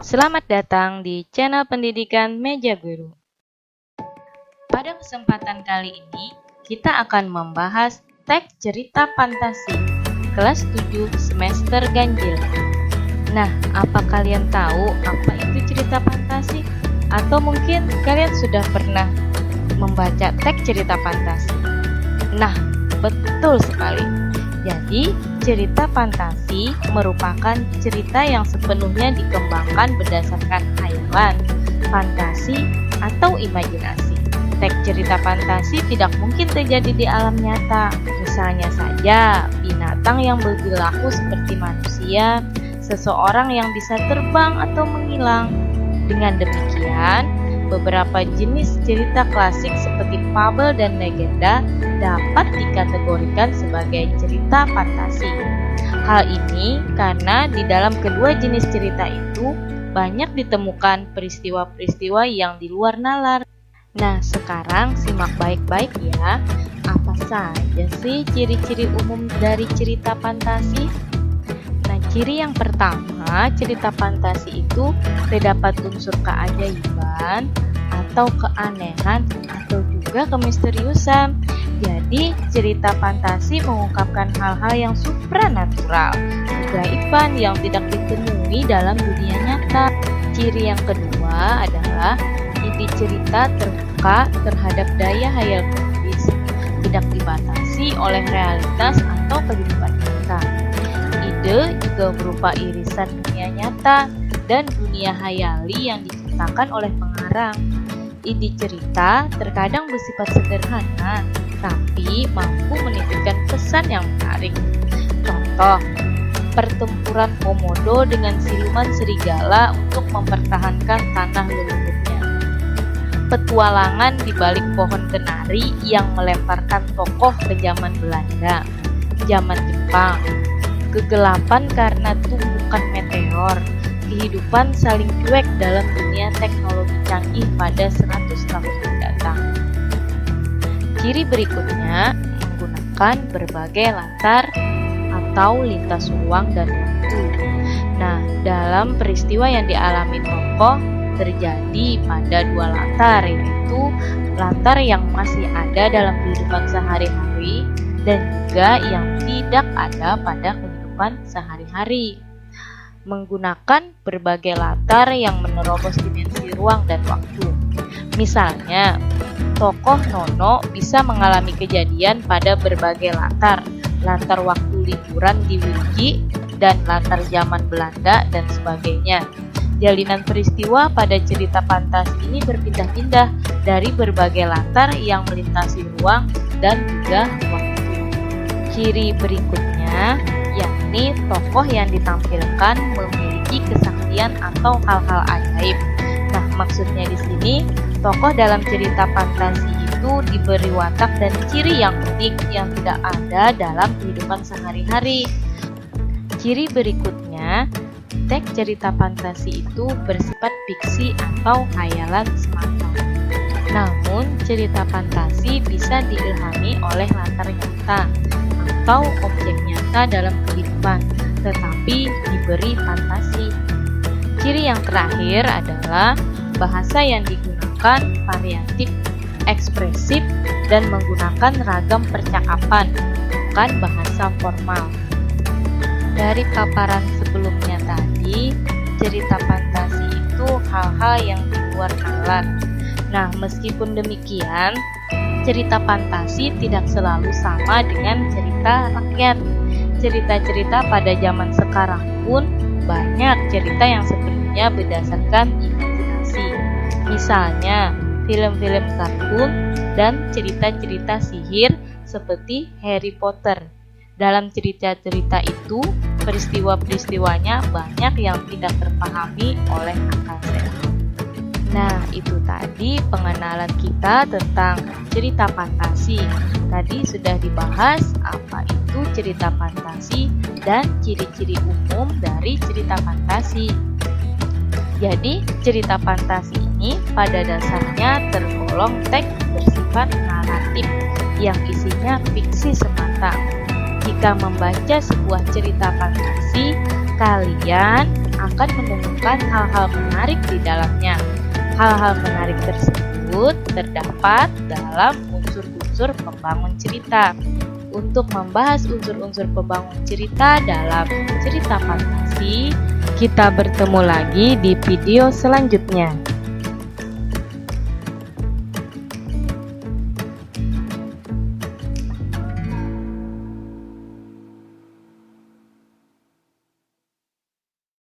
Selamat datang di channel pendidikan Meja Guru. Pada kesempatan kali ini, kita akan membahas teks cerita fantasi kelas 7 semester ganjil. Nah, apa kalian tahu apa itu cerita fantasi? Atau mungkin kalian sudah pernah membaca teks cerita fantasi? Nah, betul sekali. Jadi, cerita fantasi merupakan cerita yang sepenuhnya dikembangkan berdasarkan khayalan, fantasi, atau imajinasi. Teks cerita fantasi tidak mungkin terjadi di alam nyata. Misalnya saja, binatang yang berperilaku seperti manusia, seseorang yang bisa terbang atau menghilang. Dengan demikian, beberapa jenis cerita klasik seperti fabel dan legenda dapat dikategorikan sebagai cerita fantasi. Hal ini karena di dalam kedua jenis cerita itu banyak ditemukan peristiwa-peristiwa yang di luar nalar. Nah, sekarang simak baik-baik ya. Apa saja sih ciri-ciri umum dari cerita fantasi? Nah, ciri yang pertama, cerita fantasi itu terdapat unsur keajaiban atau keanehan atau juga kemisteriusan. Jadi, cerita fantasi mengungkapkan hal-hal yang supranatural, keajaiban yang tidak ditemui dalam dunia nyata. Ciri yang kedua adalah inti cerita terbuka terhadap daya hayal penulis, tidak dibatasi oleh realitas atau kehidupan nyata. Ide juga berupa irisan dunia nyata dan dunia hayali yang diciptakan oleh pengarang. Ide cerita terkadang bersifat sederhana, tapi mampu menitipkan pesan yang menarik. Contoh, pertempuran Komodo dengan siluman serigala untuk mempertahankan tanah leluhurnya. Petualangan di balik pohon kenari yang melemparkan tokoh ke zaman Belanda, zaman Jepang. Kegelapan karena tumbukan meteor, kehidupan saling cuek dalam dunia teknologi canggih pada 100 tahun mendatang. Ciri berikutnya menggunakan berbagai latar atau lintas ruang dan waktu. Nah, dalam peristiwa yang dialami tokoh terjadi pada dua latar, yaitu latar yang masih ada dalam kehidupan sehari-hari dan juga yang tidak ada pada kehidupan sehari-hari. Menggunakan berbagai latar yang menerobos dimensi ruang dan waktu. Misalnya, tokoh Nono bisa mengalami kejadian pada berbagai latar waktu liburan di Wiki dan latar zaman Belanda dan sebagainya. Jalinan peristiwa pada cerita fantasi ini berpindah-pindah dari berbagai latar yang melintasi ruang dan juga waktu. Ciri berikutnya yakni tokoh yang ditampilkan memiliki kesaktian atau hal-hal ajaib. Nah, maksudnya di sini tokoh dalam cerita fantasi itu diberi watak dan ciri yang unik yang tidak ada dalam kehidupan sehari-hari. Ciri berikutnya, teks cerita fantasi itu bersifat fiksi atau khayalan semata. Namun, cerita fantasi bisa diilhami oleh latar nyata atau objek nyata dalam kehidupan, tetapi diberi fantasi. Ciri yang terakhir adalah bahasa yang digunakan variatif, ekspresif, dan menggunakan ragam percakapan, bukan bahasa formal. Dari paparan sebelumnya tadi, cerita fantasi itu hal-hal yang di luar nalar. Nah, meskipun demikian, cerita fantasi tidak selalu sama dengan cerita rakyat. Cerita-cerita pada zaman sekarang pun banyak cerita yang sepenuhnya berdasarkan imajinasi. Misalnya, film-film kartun dan cerita-cerita sihir seperti Harry Potter. Dalam cerita-cerita itu, peristiwa-peristiwanya banyak yang tidak terpahami oleh akal sehat. Nah, itu tadi pengenalan kita tentang cerita fantasi. Tadi sudah dibahas apa itu cerita fantasi dan ciri-ciri umum dari cerita fantasi. Jadi, cerita fantasi ini pada dasarnya tergolong teks bersifat naratif yang isinya fiksi semata. Jika membaca sebuah cerita fantasi, kalian akan menemukan hal-hal menarik di dalamnya. Hal-hal menarik tersebut terdapat dalam unsur-unsur pembangun cerita. Untuk membahas unsur-unsur pembangun cerita dalam cerita fantasi, kita bertemu lagi di video selanjutnya.